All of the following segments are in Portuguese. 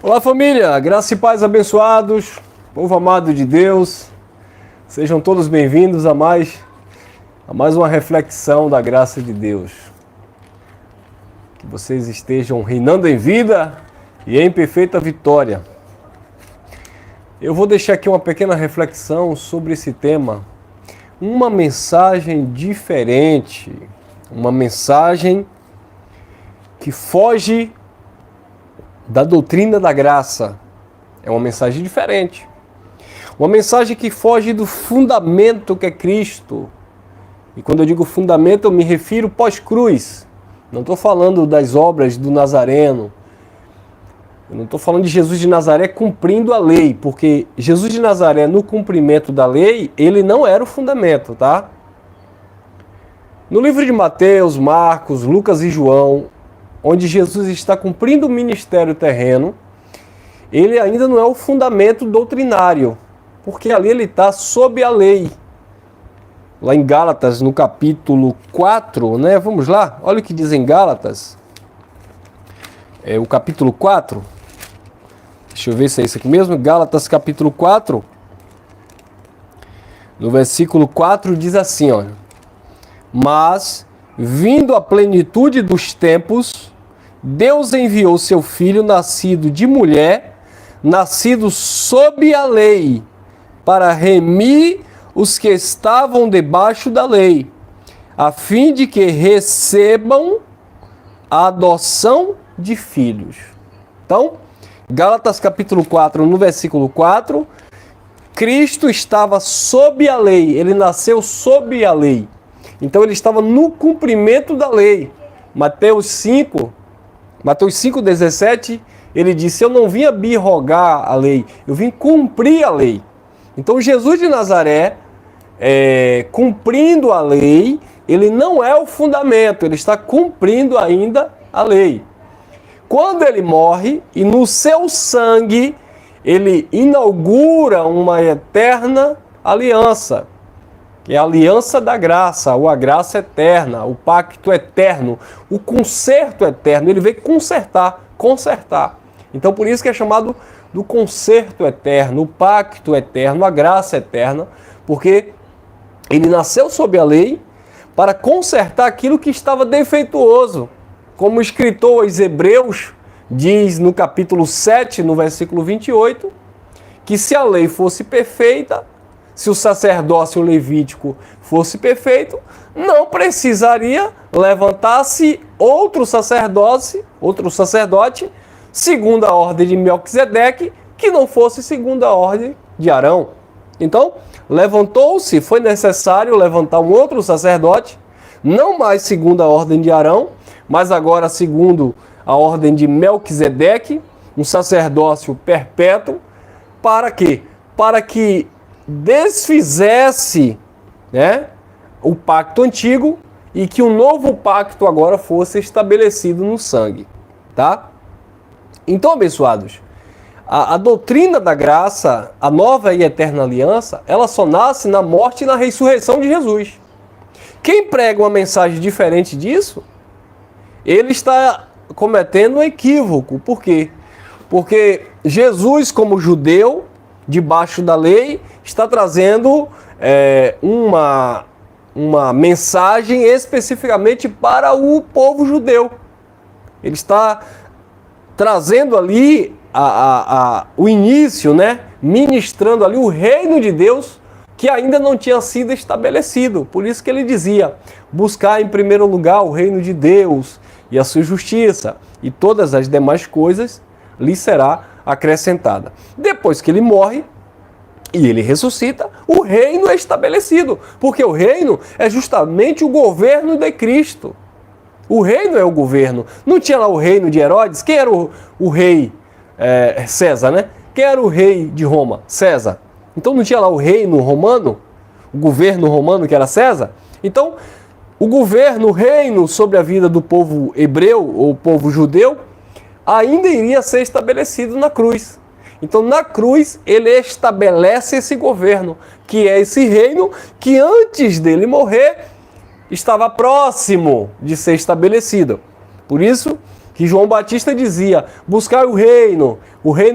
Olá família, graça e paz abençoados, povo amado de Deus, sejam todos bem-vindos a mais uma reflexão da graça de Deus. Que vocês estejam reinando em vida e em perfeita vitória. Eu vou deixar aqui uma pequena reflexão sobre esse tema, uma mensagem diferente, uma mensagem que foge da doutrina da graça. É uma mensagem diferente. Uma mensagem que foge do fundamento que é Cristo. E quando eu digo fundamento, eu me refiro pós-cruz. Não estou falando das obras do Nazareno. Eu não estou falando de Jesus de Nazaré cumprindo a lei, porque Jesus de Nazaré, no cumprimento da lei, ele não era o fundamento, tá? No livro de Mateus, Marcos, Lucas e João, onde Jesus está cumprindo o ministério terreno, ele ainda não é o fundamento doutrinário, porque ali ele está sob a lei. Lá em Gálatas, no capítulo 4, né? Vamos lá, olha o que diz em Gálatas. O capítulo 4. Deixa eu ver se é isso aqui mesmo. Gálatas, capítulo 4. No versículo 4 diz assim, olha. Mas, vindo a plenitude dos tempos, Deus enviou seu Filho, nascido de mulher, nascido sob a lei, para remir os que estavam debaixo da lei, a fim de que recebam a adoção de filhos. Então, Gálatas capítulo 4, no versículo 4, Cristo estava sob a lei, ele nasceu sob a lei. Então ele estava no cumprimento da lei. Mateus 5,17, ele disse, eu não vim abrogar a lei, eu vim cumprir a lei. Então Jesus de Nazaré, cumprindo a lei, ele não é o fundamento, ele está cumprindo ainda a lei. Quando ele morre e no seu sangue ele inaugura uma eterna aliança, que é a aliança da graça, ou a graça eterna, o pacto eterno, o conserto eterno. Ele veio consertar. Então por isso que é chamado do conserto eterno, o pacto eterno, a graça eterna, porque ele nasceu sob a lei para consertar aquilo que estava defeituoso. Como o escritor aos Hebreus diz no capítulo 7, no versículo 28, que se a lei fosse perfeita, se o sacerdócio levítico fosse perfeito, não precisaria levantar-se outro sacerdote, segundo a ordem de Melquisedeque, que não fosse segundo a ordem de Arão. Então, levantou-se, foi necessário levantar um outro sacerdote, não mais segundo a ordem de Arão, mas agora segundo a ordem de Melquisedeque, um sacerdócio perpétuo, para quê? Para que desfizesse, né, o pacto antigo e que um novo pacto agora fosse estabelecido no sangue, tá? Então, abençoados, a doutrina da graça, a nova e eterna aliança, ela só nasce na morte e na ressurreição de Jesus. Quem prega uma mensagem diferente disso, ele está cometendo um equívoco. Por quê? Porque Jesus, como judeu, debaixo da lei, está trazendo uma mensagem especificamente para o povo judeu. Ele está trazendo ali o início, né? Ministrando ali o reino de Deus que ainda não tinha sido estabelecido. Por isso que ele dizia, buscar em primeiro lugar o reino de Deus e a sua justiça, e todas as demais coisas lhe será acrescentada. Depois que ele morre e ele ressuscita, o reino é estabelecido, porque o reino é justamente o governo de Cristo. O reino é o governo. Não tinha lá o reino de Herodes? Quem era o rei? César, né? Quem era o rei de Roma? César. Então não tinha lá o reino romano? O governo romano que era César? Então, o governo, o reino sobre a vida do povo hebreu ou povo judeu ainda iria ser estabelecido na cruz. Então, na cruz, ele estabelece esse governo, que é esse reino que antes dele morrer estava próximo de ser estabelecido. Por isso que João Batista dizia: buscar o reino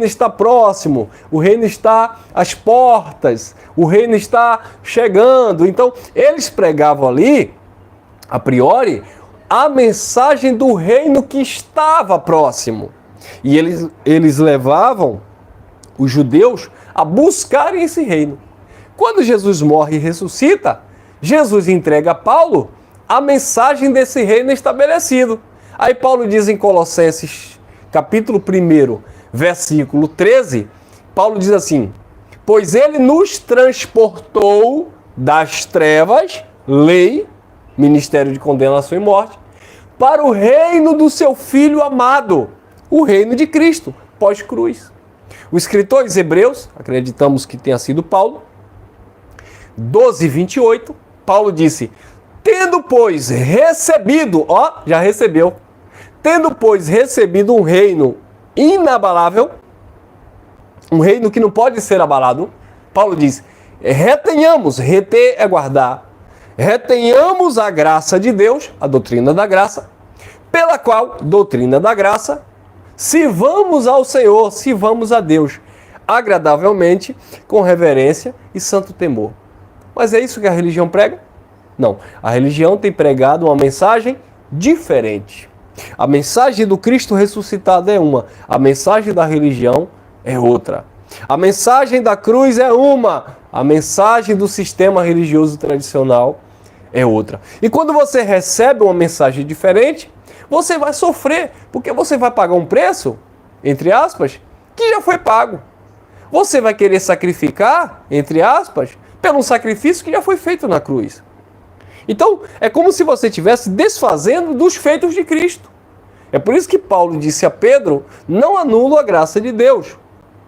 está próximo, o reino está às portas, o reino está chegando. Então, eles pregavam ali, a priori, a mensagem do reino que estava próximo. E eles levavam os judeus a buscarem esse reino. Quando Jesus morre e ressuscita, Jesus entrega a Paulo a mensagem desse reino estabelecido. Aí Paulo diz em Colossenses, capítulo 1, versículo 13, Paulo diz assim: pois ele nos transportou das trevas, lei, ministério de condenação e morte, para o reino do seu Filho amado, o reino de Cristo, pós-cruz. O escritor aos Hebreus, acreditamos que tenha sido Paulo, 12:28, Paulo disse: tendo, pois, recebido, já recebeu, tendo, pois, recebido um reino inabalável, um reino que não pode ser abalado, Paulo diz: retenhamos, reter é guardar, retenhamos a graça de Deus, a doutrina da graça, pela qual, doutrina da graça, sirvamos ao Senhor, sirvamos a Deus, agradavelmente, com reverência e santo temor. Mas é isso que a religião prega? Não. A religião tem pregado uma mensagem diferente. A mensagem do Cristo ressuscitado é uma, a mensagem da religião é outra. A mensagem da cruz é uma, a mensagem do sistema religioso tradicional é outra. E quando você recebe uma mensagem diferente, você vai sofrer, porque você vai pagar um preço, entre aspas, que já foi pago. Você vai querer sacrificar, entre aspas, pelo sacrifício que já foi feito na cruz. Então, é como se você estivesse desfazendo dos feitos de Cristo. É por isso que Paulo disse a Pedro: não anulo a graça de Deus.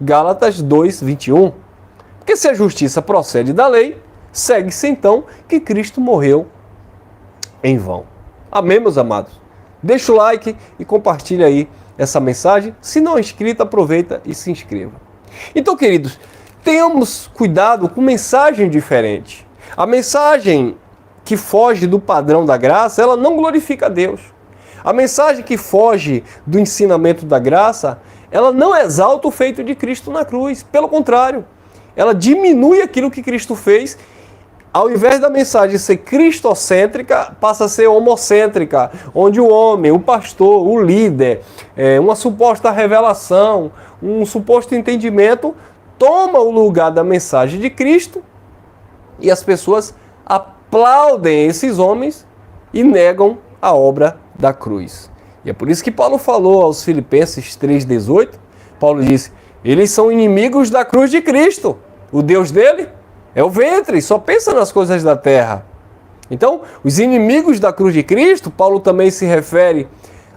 Gálatas 2:21. Porque se a justiça procede da lei, segue-se então que Cristo morreu em vão. Amém, meus amados? Deixa o like e compartilha aí essa mensagem. Se não é inscrito, aproveita e se inscreva. Então, queridos, tenhamos cuidado com mensagem diferente. A mensagem que foge do padrão da graça, ela não glorifica a Deus. A mensagem que foge do ensinamento da graça, ela não exalta o feito de Cristo na cruz. Pelo contrário, ela diminui aquilo que Cristo fez. Ao invés da mensagem ser cristocêntrica, passa a ser homocêntrica, onde o homem, o pastor, o líder, uma suposta revelação, um suposto entendimento, toma o lugar da mensagem de Cristo e as pessoas aplaudem esses homens e negam a obra da cruz. E é por isso que Paulo falou aos Filipenses 3:18, Paulo disse: eles são inimigos da cruz de Cristo. O Deus dele é o ventre, só pensa nas coisas da terra. Então, os inimigos da cruz de Cristo, Paulo também se refere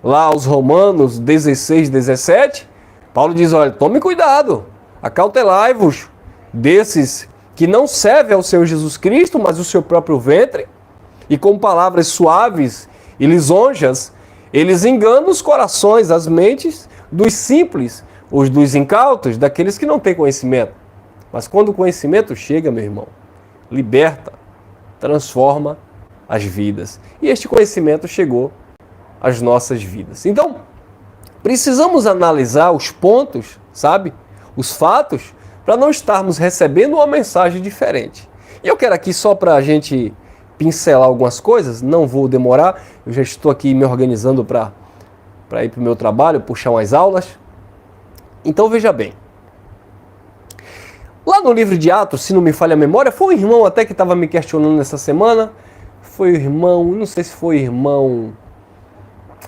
lá aos Romanos 16:17. Paulo diz: olha, tome cuidado, acautelai-vos desses que não servem ao Senhor Jesus Cristo, mas o seu próprio ventre, e com palavras suaves e lisonjas, eles enganam os corações, as mentes dos simples, os dos incautos, daqueles que não têm conhecimento. Mas quando o conhecimento chega, meu irmão, liberta, transforma as vidas. E este conhecimento chegou às nossas vidas. Então, precisamos analisar os pontos, sabe? Os fatos, para não estarmos recebendo uma mensagem diferente. E eu quero aqui só para a gente pincelar algumas coisas, não vou demorar, eu já estou aqui me organizando para ir para o meu trabalho, puxar umas aulas. Então veja bem, lá no livro de Atos, se não me falha a memória, foi um irmão até que estava me questionando nessa semana, foi o irmão, não sei se foi o irmão,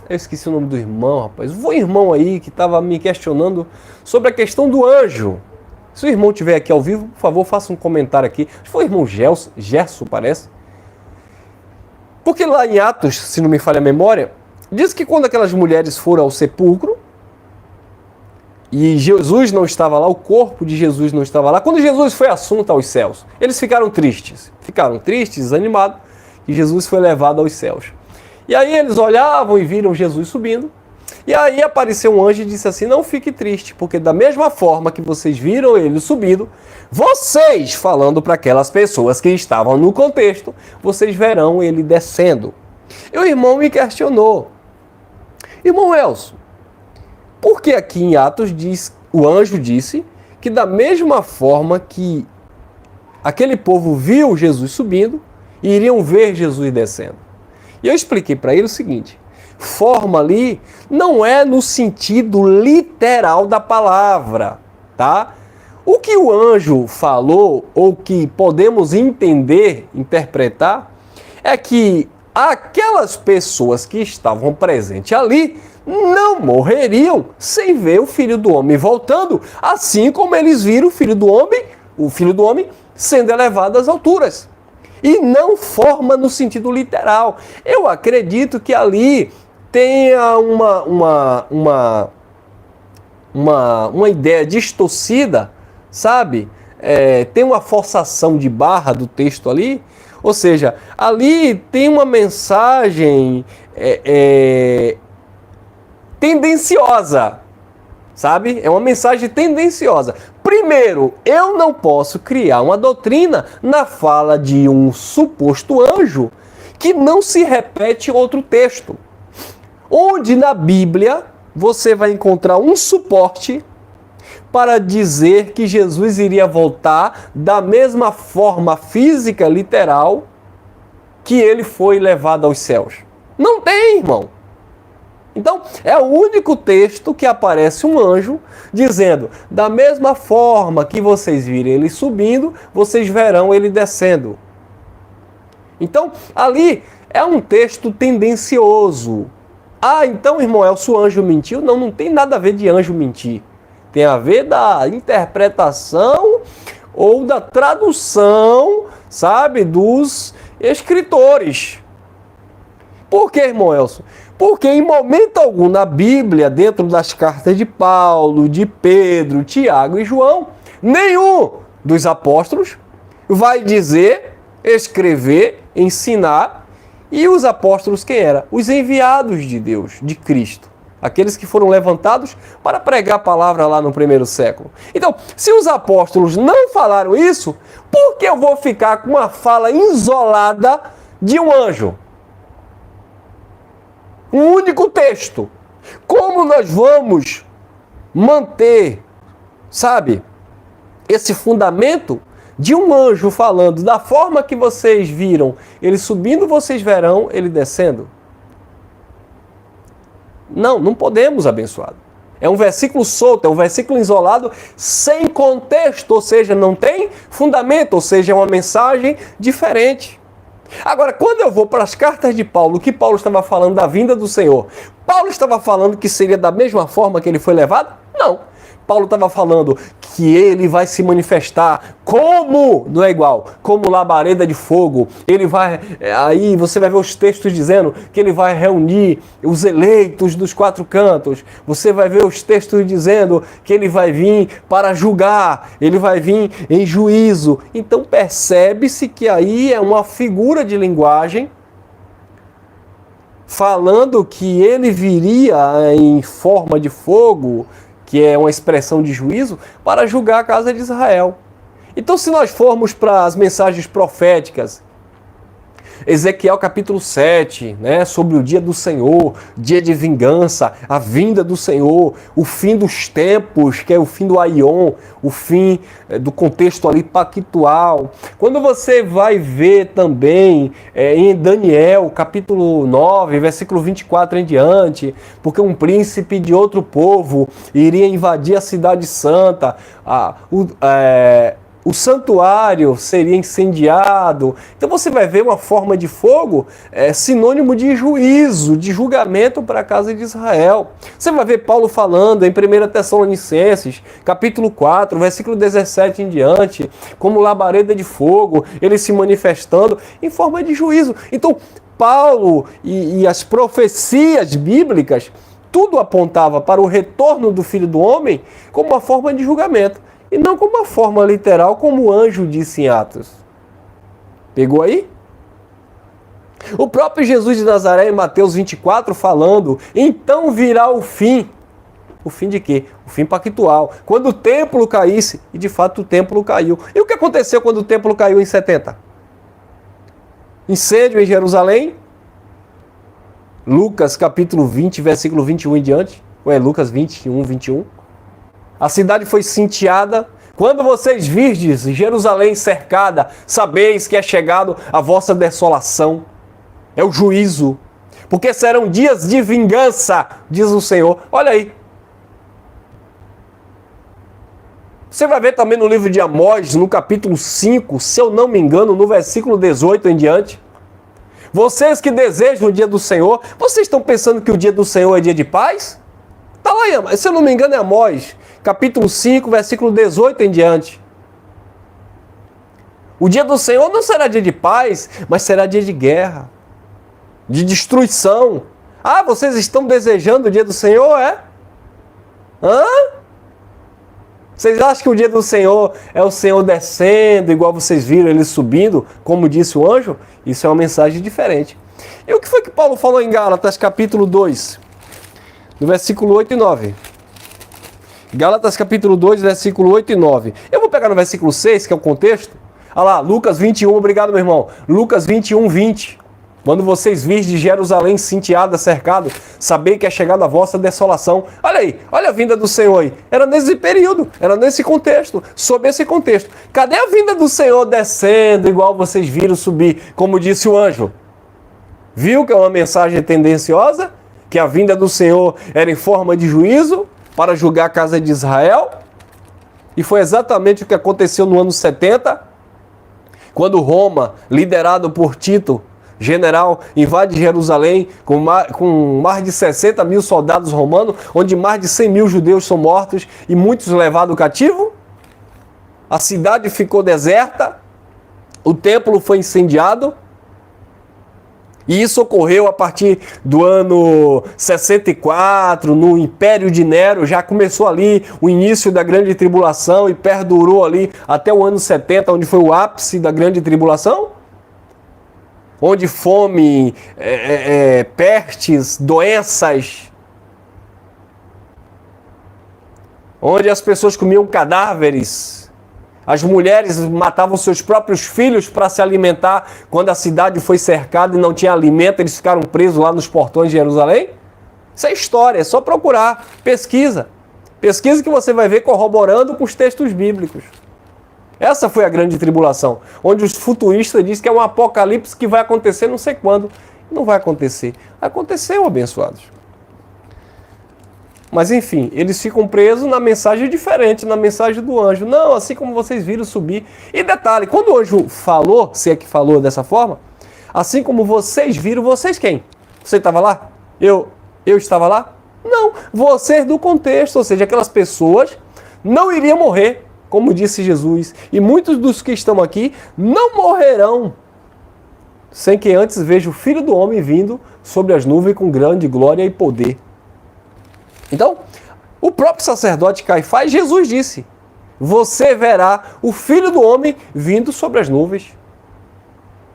eu esqueci o nome do irmão, rapaz, foi um irmão aí que estava me questionando sobre a questão do anjo. Se o irmão estiver aqui ao vivo, por favor, faça um comentário aqui. Acho que foi o irmão Gerson, parece. Porque lá em Atos, se não me falha a memória, diz que quando aquelas mulheres foram ao sepulcro, e Jesus não estava lá, o corpo de Jesus não estava lá, quando Jesus foi assunto aos céus, eles ficaram tristes, desanimados, que Jesus foi levado aos céus. E aí eles olhavam e viram Jesus subindo, e aí apareceu um anjo e disse assim: não fique triste, porque da mesma forma que vocês viram ele subindo, vocês, falando para aquelas pessoas que estavam no contexto, vocês verão ele descendo. E o irmão me questionou. Irmão Elcio, por que aqui em Atos o anjo disse que da mesma forma que aquele povo viu Jesus subindo, iriam ver Jesus descendo? E eu expliquei para ele o seguinte: forma ali não é no sentido literal da palavra, tá? O que o anjo falou, ou que podemos entender, interpretar, é que aquelas pessoas que estavam presentes ali não morreriam sem ver o Filho do Homem voltando, assim como eles viram o Filho do Homem sendo elevado às alturas. E não forma no sentido literal. Eu acredito que ali tenha uma ideia distorcida, sabe? Tem uma forçação de barra do texto ali. Ou seja, ali tem uma mensagem tendenciosa, sabe? É uma mensagem tendenciosa. Primeiro, eu não posso criar uma doutrina na fala de um suposto anjo que não se repete em outro texto. Onde na Bíblia você vai encontrar um suporte para dizer que Jesus iria voltar da mesma forma física, literal, que ele foi levado aos céus. Não tem, irmão. Então, é o único texto que aparece um anjo dizendo: da mesma forma que vocês virem ele subindo, vocês verão ele descendo. Então, ali é um texto tendencioso. Ah, então, irmão Elcio, o anjo mentiu? Não, não tem nada a ver de anjo mentir. Tem a ver da interpretação ou da tradução, sabe, dos escritores. Por que, irmão Elcio? Porque em momento algum na Bíblia, dentro das cartas de Paulo, de Pedro, Tiago e João, nenhum dos apóstolos vai dizer, escrever, ensinar. E os apóstolos quem eram? Os enviados de Deus, de Cristo. Aqueles que foram levantados para pregar a palavra lá no primeiro século. Então, se os apóstolos não falaram isso, por que eu vou ficar com uma fala isolada de um anjo? Um único texto. Como nós vamos manter, sabe, esse fundamento de um anjo falando da forma que vocês viram ele subindo, vocês verão ele descendo? Não podemos, abençoado. É um versículo solto, é um versículo isolado, sem contexto, ou seja, não tem fundamento, ou seja, é uma mensagem diferente. Agora, quando eu vou para as cartas de Paulo, o que Paulo estava falando da vinda do Senhor? Paulo estava falando que seria da mesma forma que ele foi levado? Não. Paulo estava falando que ele vai se manifestar como, não é igual, como labareda de fogo. Ele vai, aí você vai ver os textos dizendo que ele vai reunir os eleitos dos quatro cantos. Você vai ver os textos dizendo que ele vai vir para julgar, ele vai vir em juízo. Então percebe-se que aí é uma figura de linguagem falando que ele viria em forma de fogo, que é uma expressão de juízo, para julgar a casa de Israel. Então, se nós formos para as mensagens proféticas, Ezequiel capítulo 7, né, sobre o dia do Senhor, dia de vingança, a vinda do Senhor, o fim dos tempos, que é o fim do Aion, o fim do contexto ali pactual. Quando você vai ver também em Daniel capítulo 9, versículo 24 em diante, porque um príncipe de outro povo iria invadir a cidade santa, o santuário seria incendiado. Então você vai ver uma forma de fogo sinônimo de juízo, de julgamento para a casa de Israel. Você vai ver Paulo falando em 1 Tessalonicenses, capítulo 4, versículo 17 em diante, como labareda de fogo, ele se manifestando em forma de juízo. Então Paulo e as profecias bíblicas, tudo apontava para o retorno do Filho do Homem como uma forma de julgamento. E não como uma forma literal, como o anjo disse em Atos. Pegou aí? O próprio Jesus de Nazaré, em Mateus 24, falando, então virá o fim. O fim de quê? O fim pactual. Quando o templo caísse, e de fato o templo caiu. E o que aconteceu quando o templo caiu em 70? Incêndio em Jerusalém? Lucas capítulo 20, versículo 21 em diante. Ou é Lucas 21, 21. A cidade foi sitiada. Quando vocês virdes Jerusalém cercada, sabeis que é chegado a vossa desolação. É o juízo. Porque serão dias de vingança, diz o Senhor. Olha aí. Você vai ver também no livro de Amós, no capítulo 5, se eu não me engano, no versículo 18 em diante. Vocês que desejam o dia do Senhor, vocês estão pensando que o dia do Senhor é dia de paz? Está lá, se eu não me engano, é Amós, capítulo 5, versículo 18 em diante. O dia do Senhor não será dia de paz, mas será dia de guerra, de destruição. Ah, vocês estão desejando o dia do Senhor, é? Hã? Vocês acham que o dia do Senhor é o Senhor descendo, igual vocês viram ele subindo, como disse o anjo? Isso é uma mensagem diferente. E o que foi que Paulo falou em Gálatas, capítulo 2, no versículo 8 e 9? Gálatas, capítulo 2, versículo 8 e 9. Eu vou pegar no versículo 6, que é o contexto. Olha lá, Lucas 21, obrigado, meu irmão. Lucas 21, 20. Quando vocês virem de Jerusalém sitiada, cercado, sabei que é chegada a vossa desolação. Olha aí, olha a vinda do Senhor aí. Era nesse período, era nesse contexto, sob esse contexto. Cadê a vinda do Senhor descendo, igual vocês viram subir, como disse o anjo? Viu que é uma mensagem tendenciosa? Que a vinda do Senhor era em forma de juízo para julgar a casa de Israel? E foi exatamente o que aconteceu no ano 70, quando Roma, liderado por Tito, general, invade Jerusalém com mais de 60 mil soldados romanos, onde mais de 100 mil judeus são mortos e muitos levados cativo. A cidade ficou deserta, o templo foi incendiado, e isso ocorreu a partir do ano 64, no Império de Nero. Já começou ali o início da Grande Tribulação e perdurou ali até o ano 70, onde foi o ápice da Grande Tribulação. Onde fome, pestes, doenças, onde as pessoas comiam cadáveres, as mulheres matavam seus próprios filhos para se alimentar. Quando a cidade foi cercada e não tinha alimento, eles ficaram presos lá nos portões de Jerusalém. Isso é história, é só procurar, pesquisa que você vai ver corroborando com os textos bíblicos. Essa foi a grande tribulação, onde os futuristas dizem que é um apocalipse que vai acontecer não sei quando. Não vai acontecer. Aconteceu, abençoados. Mas enfim, eles ficam presos na mensagem diferente, na mensagem do anjo. Não, assim como vocês viram subir. E detalhe, quando o anjo falou, se é que falou dessa forma, assim como vocês viram, vocês quem? Você estava lá? Eu estava lá? Não, vocês do contexto, ou seja, aquelas pessoas não iriam morrer, como disse Jesus, e muitos dos que estão aqui não morrerão sem que antes veja o Filho do Homem vindo sobre as nuvens com grande glória e poder. Então, o próprio sacerdote Caifás, Jesus disse, você verá o Filho do Homem vindo sobre as nuvens.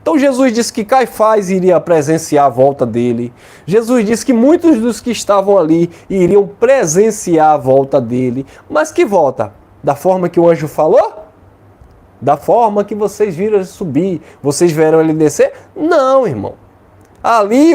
Então Jesus disse que Caifás iria presenciar a volta dele. Jesus disse que muitos dos que estavam ali iriam presenciar a volta dele. Mas que volta? Da forma que o anjo falou? Da forma que vocês viram ele subir, vocês verão ele descer? Não, irmão. Ali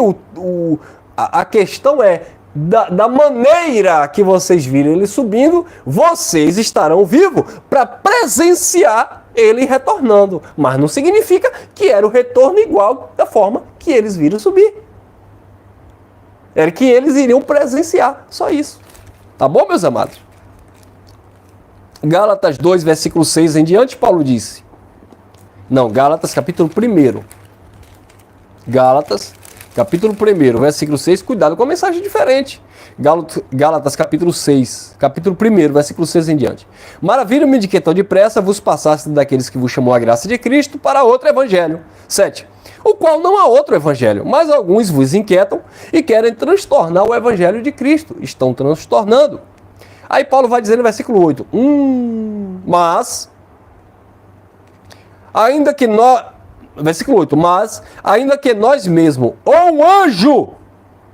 a questão é, da maneira que vocês viram ele subindo, vocês estarão vivos para presenciar ele retornando. Mas não significa que era o retorno igual da forma que eles viram subir. Era que eles iriam presenciar, só isso. Tá bom, meus amados? Gálatas 2, versículo 6 em diante, Paulo disse. Não, Gálatas capítulo 1. Gálatas capítulo 1, versículo 6, cuidado com a mensagem diferente. Gálatas capítulo 6, capítulo 1, versículo 6 em diante. Maravilha-me de que tão depressa vos passaste daqueles que vos chamou a graça de Cristo para outro evangelho. 7. O qual não há outro evangelho, mas alguns vos inquietam e querem transtornar o evangelho de Cristo. Estão transtornando. Aí Paulo vai dizer no versículo 8, mas, ainda que nós, versículo 8, mas, ainda que nós mesmos, ou um anjo,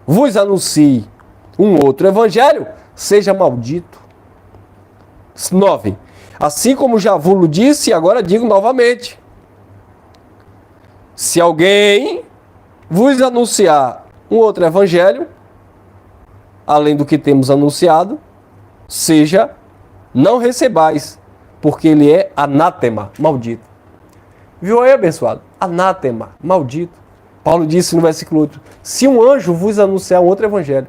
vos anuncie um outro evangelho, seja maldito. 9, assim como já vos disse, agora digo novamente, se alguém vos anunciar um outro evangelho, além do que temos anunciado, seja, não recebais, porque ele é anátema, maldito. Viu aí, abençoado? Anátema, maldito. Paulo disse no versículo 8, se um anjo vos anunciar um outro evangelho.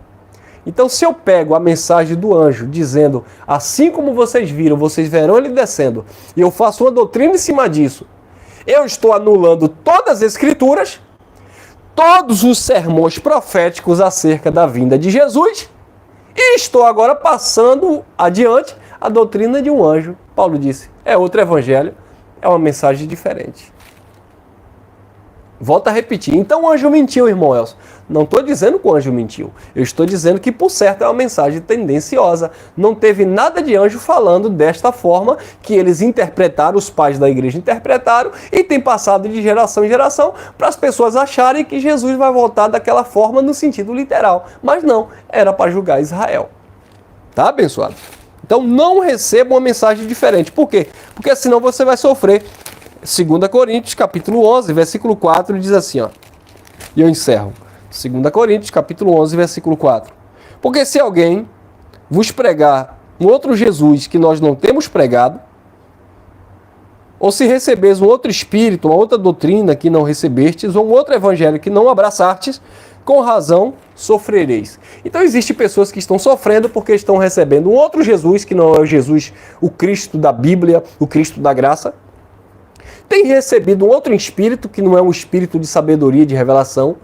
Então, se eu pego a mensagem do anjo dizendo, assim como vocês viram, vocês verão ele descendo, e eu faço uma doutrina em cima disso, eu estou anulando todas as escrituras, todos os sermões proféticos acerca da vinda de Jesus, e estou agora passando adiante a doutrina de um anjo. Paulo disse, é outro evangelho, é uma mensagem diferente. Volto a repetir. Então o anjo mentiu, irmão Elcio. Não estou dizendo que o anjo mentiu. Eu estou dizendo que, por certo, é uma mensagem tendenciosa. Não teve nada de anjo falando desta forma que eles interpretaram, os pais da igreja interpretaram, e tem passado de geração em geração para as pessoas acharem que Jesus vai voltar daquela forma no sentido literal. Mas não, era para julgar Israel. Tá, abençoado? Então não receba uma mensagem diferente. Por quê? Porque senão você vai sofrer. 2 Coríntios, capítulo 11, versículo 4, diz assim, ó. E eu encerro. 2 Coríntios, capítulo 11, versículo 4. Porque se alguém vos pregar um outro Jesus que nós não temos pregado, ou se recebeis um outro espírito, uma outra doutrina que não recebestes, ou um outro evangelho que não abraçastes, com razão sofrereis. Então existem pessoas que estão sofrendo porque estão recebendo um outro Jesus, que não é o Jesus, o Cristo da Bíblia, o Cristo da graça. Tem recebido um outro espírito, que não é um espírito de sabedoria, de revelação.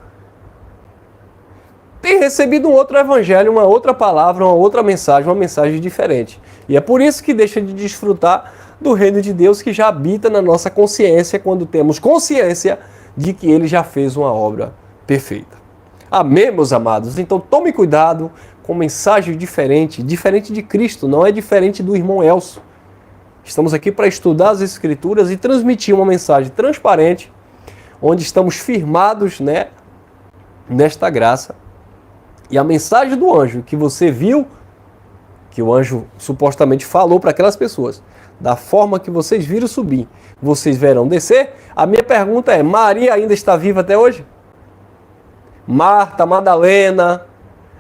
Tem recebido um outro evangelho, uma outra palavra, uma outra mensagem, uma mensagem diferente. E é por isso que deixa de desfrutar do reino de Deus que já habita na nossa consciência, quando temos consciência de que ele já fez uma obra perfeita. Amém, meus amados? Então tome cuidado com mensagem diferente de Cristo, não é diferente do irmão Elcio. Estamos aqui para estudar as Escrituras e transmitir uma mensagem transparente, onde estamos firmados, né, nesta graça. E a mensagem do anjo que você viu, que o anjo supostamente falou para aquelas pessoas, da forma que vocês viram subir, vocês verão descer. A minha pergunta é, Maria ainda está viva até hoje? Marta, Madalena,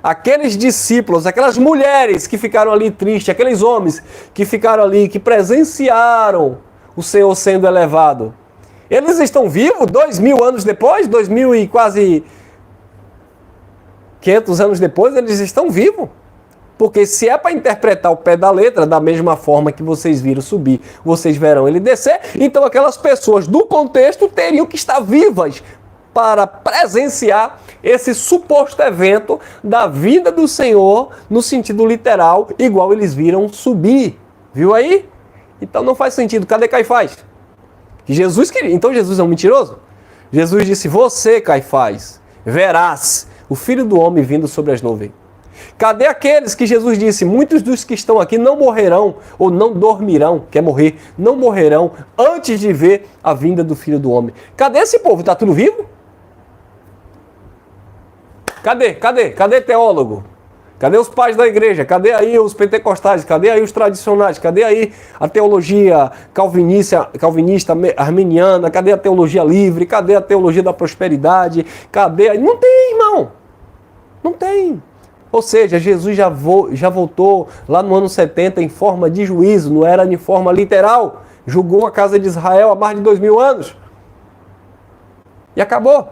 aqueles discípulos, aquelas mulheres que ficaram ali tristes, aqueles homens que ficaram ali, que presenciaram o Senhor sendo elevado, eles estão vivos 2000 anos depois, 2000 e quase 500 anos depois, eles estão vivos. Porque se é para interpretar o pé da letra, da mesma forma que vocês viram subir, vocês verão ele descer, então aquelas pessoas do contexto teriam que estar vivas para presenciar esse suposto evento da vinda do Senhor no sentido literal, igual eles viram subir. Viu aí? Então não faz sentido. Cadê Caifás? Jesus queria. Então Jesus é um mentiroso? Jesus disse, você, Caifás, verás o Filho do Homem vindo sobre as nuvens. Cadê aqueles que Jesus disse, muitos dos que estão aqui não morrerão, ou não dormirão, quer morrer, não morrerão antes de ver a vinda do Filho do Homem. Cadê esse povo? Está tudo vivo? Cadê teólogo? Cadê os pais da igreja? Cadê aí os pentecostais? Cadê aí os tradicionais? Cadê aí a teologia calvinista, arminiana? Cadê a teologia livre? Cadê a teologia da prosperidade? Cadê? Não tem, irmão. Não tem. Ou seja, Jesus já voltou lá no ano 70 em forma de juízo, não era em forma literal. Julgou a casa de Israel há mais de 2000 anos. E acabou.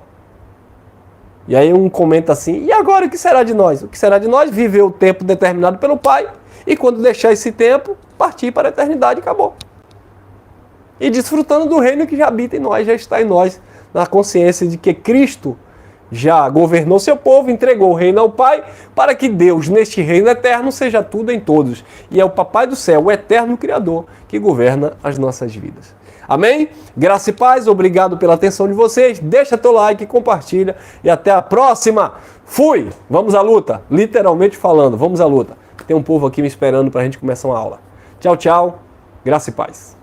E aí um comenta assim, e agora o que será de nós? O que será de nós? Viver o tempo determinado pelo Pai, e quando deixar esse tempo, partir para a eternidade e acabou. E desfrutando do reino que já habita em nós, já está em nós, na consciência de que Cristo já governou seu povo, entregou o reino ao Pai, para que Deus, neste reino eterno, seja tudo em todos. E é o Papai do céu, o eterno Criador, que governa as nossas vidas. Amém? Graça e paz, obrigado pela atenção de vocês. Deixa teu like, compartilha e até a próxima. Fui! Vamos à luta. Literalmente falando, vamos à luta. Tem um povo aqui me esperando para a gente começar uma aula. Tchau, tchau. Graça e paz.